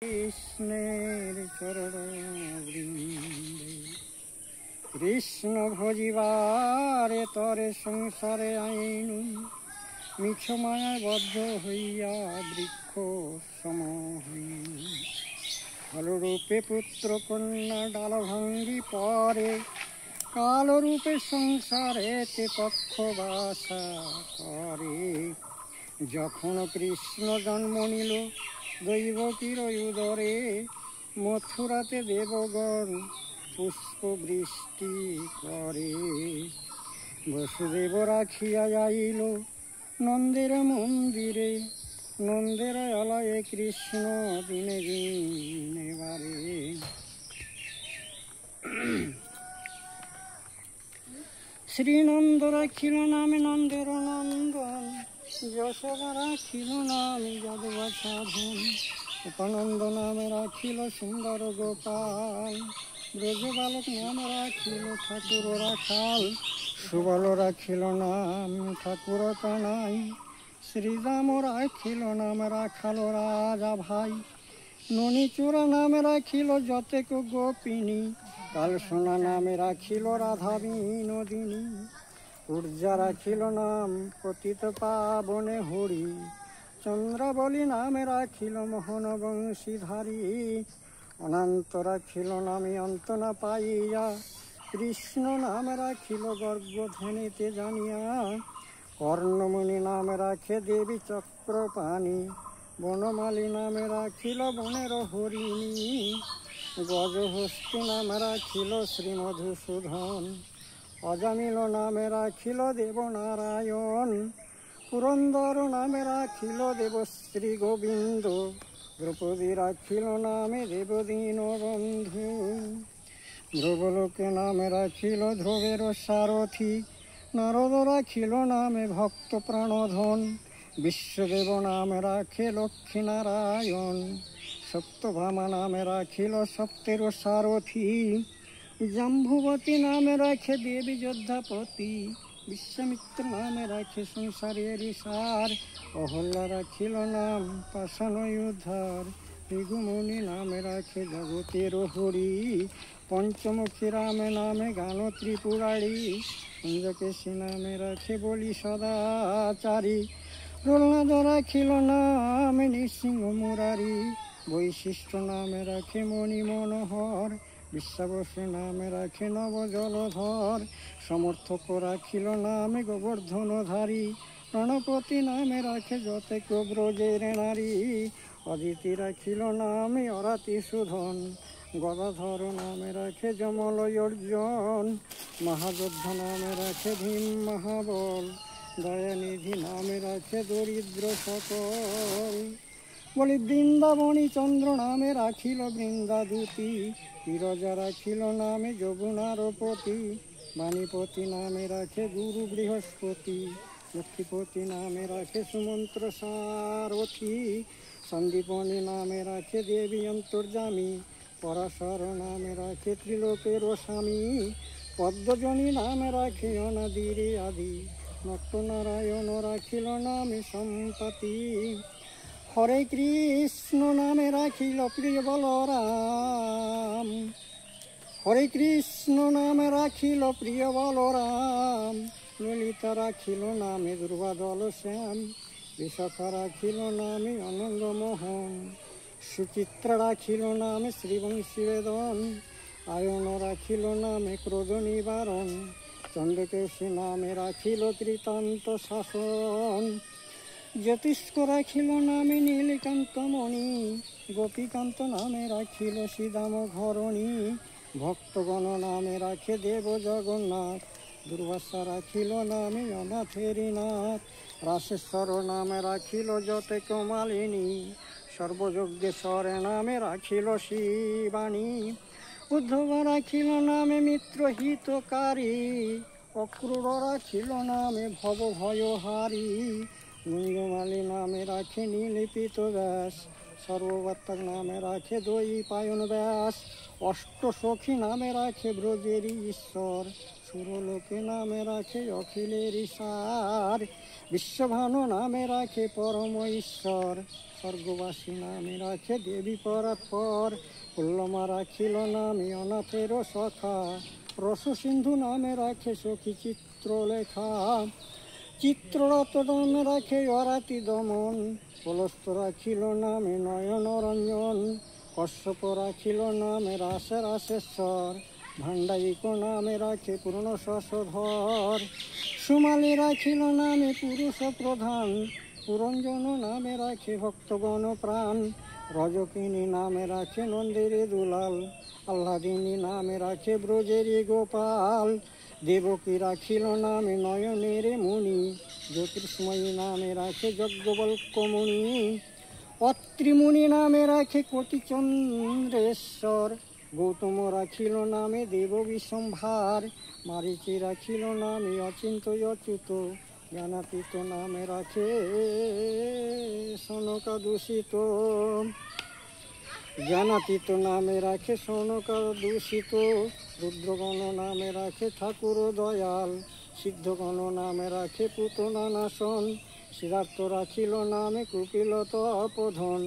কৃষ্ণের চরণ বৃন্দে কৃষ্ণ ভজিবারে তরে সংসারে আইনু মিছ মায়ায় বদ্ধ হইয়া বৃক্ষ সম হইনু ফলরূপে পুত্র কন্যা ডাল ভাঙ্গি পরে কালরূপে সংসারেতে পক্ষ বাসা করে। যখন কৃষ্ণ জন্ম নিল দৈবকীর উদরে মথুরাতে দেবগণ পুষ্প বৃষ্টি করে। বসুদেব রাখিয়া যাইল নন্দের মন্দিরে নন্দের আলয়ে কৃষ্ণ দিনে দিনে বারে। শ্রীনন্দ রাখিল নামে নন্দের নন্দন যশোদা রাখিল নামে যাদবা সাধন উপানন্দ নামে রাখিল সুন্দর গোপাল ব্রজ বালক নাম রাখিল ঠাকুর রাখাল সুবল রাখিল নাম ঠাকুর কানাই শ্রীরাম রাখিল নাম রাখাল রাজা ভাই ননীচূড়া নামে রাখিল যতেক গোপিনী কালসোনা নামে রাখিল রাধা বিনোদিনী উর্জা রাখিল নাম পতিত পাবনে হরি চন্দ্রাবলী নামে রাখিল মোহন বংশীধারী অনন্ত রাখিল নামে অন্ত না পাইয়া কৃষ্ণ নামে রাখিল গর্ভধ্বনিতে জানিয়া কর্ণমুনি নামে রাখে দেবী চক্রপাণী বনমালী নামে রাখিল বনের হরিণী গজহস্তি নামে রাখিল শ্রীমধুসূদন অজামিল নামে রাখিল দেবনারায়ণ পুরন্দর নামে রাখিল দেবশ্রী গোবিন্দ দ্রৌপদী রাখিল নামে দেবদীন বন্ধু ধ্রুবলোকে নামে রাখিল ধ্রুবের সারথী নারদ রাখিল নামে ভক্ত প্রাণধন বিশ্বদেব নামে রাখে লক্ষ্মীনারায়ণ সপ্তভামা নামে রাখিল সপ্তের সারথী জাম্বুবতী নামে রাখে দেবী যোদ্ধাপতি বিশ্বামিত্র নামে রাখে সংসারের সার অহল্যা রাখিল নাম পাষাণ উদ্ধার ভৃগুমুনি নামে রাখে জগতের হরি পঞ্চমুখী রামে নামে গান ত্রিপুরারি কুঞ্জকেশী নামে রাখে বলি সদাচারী প্রহ্লাদ রাখিল নামে নৃসিংহ মুরারি বৈশিষ্ট্য নামে রাখে মণি মনোহর বিশ্বাবসু নামে রাখে নব জলধর সমর্থক রাখিল নামে গোবর্ধনধারী প্রাণপতি নামে রাখে যতেক ব্রজের নারী অদিতি রাখিল নামে অরাতি সুধন গদাধর নামে রাখে যমল অর্জুন মহাযোদ্ধ নামে রাখে ভীম মহাবল দয়ানিধি নামে রাখে দরিদ্র সকল বলি বৃন্দাবনী চন্দ্র নামে রাখিল বৃন্দাদূতি বিরজা রাখিল নামে যমুনারপতি বাণীপতি নামে রাখে গুরু বৃহস্পতি লক্ষ্মীপতি নামে রাখে সুমন্ত্র সারথী সন্দীপনী নামে রাখে দেবী অন্তর্যামী পরাশর নামে রাখে ত্রিলোকের স্বামী পদ্মজনী নামে রাখে অনাদিরে আদি নটনারায়ণ রাখিল নামে সম্পতি হরে কৃষ্ণ নামে রাখিল প্রিয় বলরাম হরে কৃষ্ণ নামে রাখিল প্রিয় বলরাম ললিতা রাখিল নামে দুর্বাদল শ্যাম বিশাখা রাখিল নামে অনঙ্গমোহন সুচিত্রা রাখিল নামে শ্রীবংশী বেদন আয়ন রাখিল নামে ক্রোধ নিবারণ চন্দ্রকেশী নামে রাখিল ত্রিতান্ত শাসন জ্যোতিষ্ক রাখিল নামে নীলকান্তমণি গোপীকান্ত নামে রাখিল শ্রীদাম ঘরণী ভক্তগণ নামে রাখে দেব জগন্নাথ দুর্বাসা রাখিল নামে অনাথের নাথ রাশেশ্বর নামে রাখিল যতেক মালিনী সর্বযজ্ঞেশ্বরে নামে রাখিল শিবানী উদ্ধব রাখিল নামে মিত্র হিতকারী অক্রূর রাখিল নামে ভব ভয়হারী গুঞ্জমালী নামে রাখে নীলিপিত ব্যাস সর্ববর্তক নামে রাখে দৈপায়ন ব্যাস অষ্টসখী নামে রাখে ব্রজের ঈশ্বর সুরলোকে নামে রাখে অখিলের সার বিশ্বভানু নামে রাখে পরম ঈশ্বর স্বর্গবাসী নামে রাখে দেবী পরাৎপর। পুল্লমা রাখিল নামে অনাথের সখা, রস সিন্ধু নামে রাখে সখী চিত্রলেখা। চিত্ররত নামে রাখে অরাতি দমন, পলস্ত রাখিল নামে নয়ন রঞ্জন। কশ্যপ রাখিল নামে রাসে রাসেশ্বর, ভাণ্ডারিক নামে রাখে পূর্ণ শশধর। সুমালি রাখিল নামে পুরুষ প্রধান, পুরঞ্জন নামে রাখে ভক্তগণ প্রাণ। রজকিনী নামে রাখে নন্দের দুলাল, আহ্লাদিনী নামে রাখে ব্রজের গোপাল। দেবকী রাখিল নামে নয়নের মুনি, জ্যোতির্ময়ী নামে রাখে যজ্ঞবল্ক্যমণি। অত্রিমুনি নামে রাখে কোটিচন্দ্রেশ্বর, গৌতম রাখিল নামে দেব বিশ্বম্ভার। মারিচি রাখিল নামে অচিন্ত অচ্যুত, জ্ঞানাতীত নামে রাখে সনকা দূষিত। জ্ঞানাতীত নামে রাখে সনকা দূষিত। রুদ্রগণ নামে রাখে ঠাকুর দয়াল, সিদ্ধগণ নামে রাখে পুতনা নাশন। সিদ্ধার্থ রাখিল নামে কুপিল তপোধন,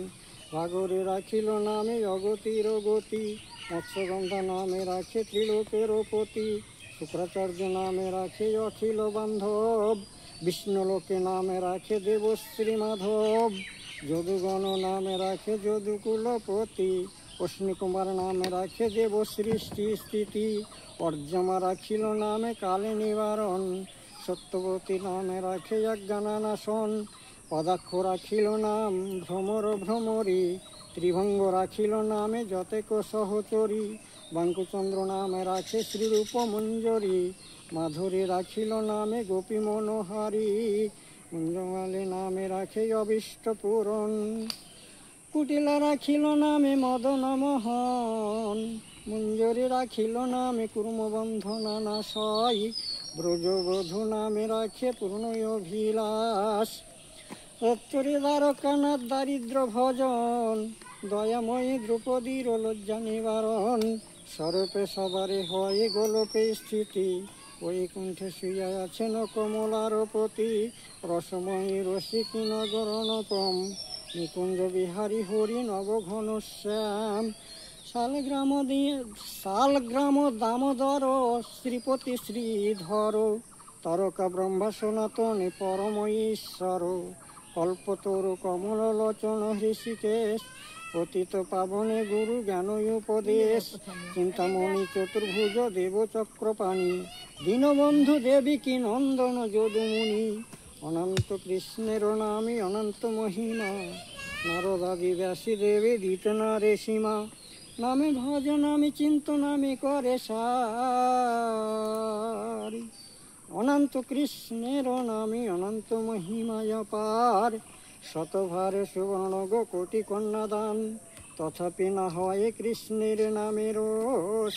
ভাগরে রাখিল নামে অগতির গতি। মৎস্যগন্ধা নামে রাখে ত্রিলোকের পতি, শুক্রাচার্য নামে রাখে অখিল বান্ধব। বিষ্ণুলোকে নামে রাখে দেবশ্রী মাধব, যদুগণ নামে রাখে যদুকুলপতি। অশ্বিনীকুমার নামে রাখে দেব সৃষ্টি স্থিতি। অর্জমা রাখিল নামে কালে নিবারণ, সত্যবতী নামে রাখে অজ্ঞানানাশন। পদাক্ষ রাখিল নাম ভ্রমর ভ্রমরী, ত্রিভঙ্গ রাখিল নামে যতেক সহচরী। বাঙ্কুচন্দ্র নামে রাখে শ্রীরূপ মঞ্জরী, মাধুরী রাখিল নামে গোপী মনোহারী। কুঞ্জমালী নামে রাখে অভীষ্ট পূরণ, কুটিলা রাখিল নামে মদন মোহন। মঞ্জরী রাখিল নামে কুর্মবন্ধনা নাশয়, ব্রজবধূ নামে রাখে পূর্ণ অভিলাষ। রত্তরী দ্বারকানাথ দারিদ্র ভজন, দয়াময়ী দ্রৌপদীর লজ্জা নিবারণ। স্বরূপে সবারে হয় গোলকে স্থিতি, বৈকুণ্ঠে শুইয়া আছেন কমলার পতি। রসময়ী রসিকী নগর নতম, নিকুঞ্জ বিহারী হরি নবঘন শ্যাম। শালগ্রাম দামোদর, শ্রীপতি শ্রীধর। তরকা ব্রহ্মা সনাতনে পরম ঈশ্বর, কল্পতরু কমল লোচন হৃষিকেশ। পতিত পাবনে গুরু জ্ঞান উপদেশ, চিন্তামণি চতুর্ভুজ দেব চক্রপাণি। দীনবন্ধু দেবী নন্দন যদুমুনি, অনন্ত কৃষ্ণের নামে অনন্ত মহিমা। নারদাদি ব্যাসী দেবী দিত না রে সীমা, নামে ভজ নামে চিন্ত নামে করে সারি। অনন্ত কৃষ্ণের নামে অনন্ত মহিমায় পার, শতভার সুবর্ণ কোটি কন্যাদান। তথাপি না হয় কৃষ্ণের নামের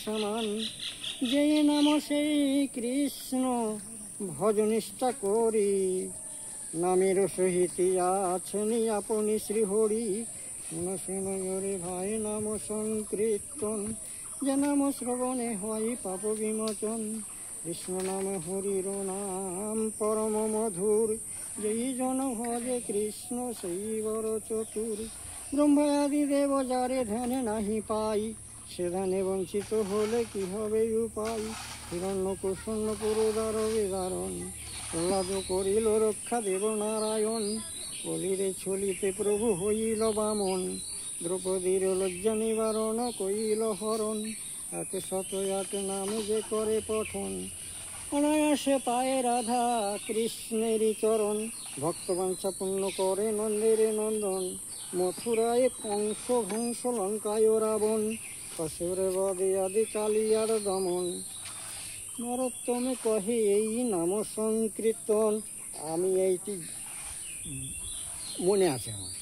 সমান, যেই নাম সেই কৃষ্ণ ভজনিষ্ঠা করি। নামের সহিত আছেন আপনি শ্রীহরি, শুনো শুনো রে ভাই নাম সংকীর্তন। যে নাম শ্রবণে হয় পাপ বিমোচন, কৃষ্ণ নাম হরির নাম পরম মধুর। যেই জন ভজে কৃষ্ণ সেই বড় চতুর। ব্রহ্মাদি দেব যারে ধ্যানে নাহি পাই, সে ধ্যানে বঞ্চিত হলে কি হবে উপায়। হিরণ্য কুসন্ন পুরোদার বিদারণ, প্রহ্লাদ করিল রক্ষা দেব নারায়ণ। বলিরে ছলিতে প্রভু হইল বামন, দ্রৌপদীর লজ্জা নিবারণ কইল হরণ। এত শত এক নামে যে করে পঠন, অনায়াসে পায়ে রাধা কৃষ্ণেরই চরণ। ভক্তবাঞ্ছা পূর্ণ করে নন্দের নন্দন, মথুরায় কংস ভংস লঙ্কায় রাবণ। অসুরে বদে আদি কালিয়ার দমন, নরোত্তমে কহে এই নাম সংকীর্তন। আমি এইটি মনে আছে আমার।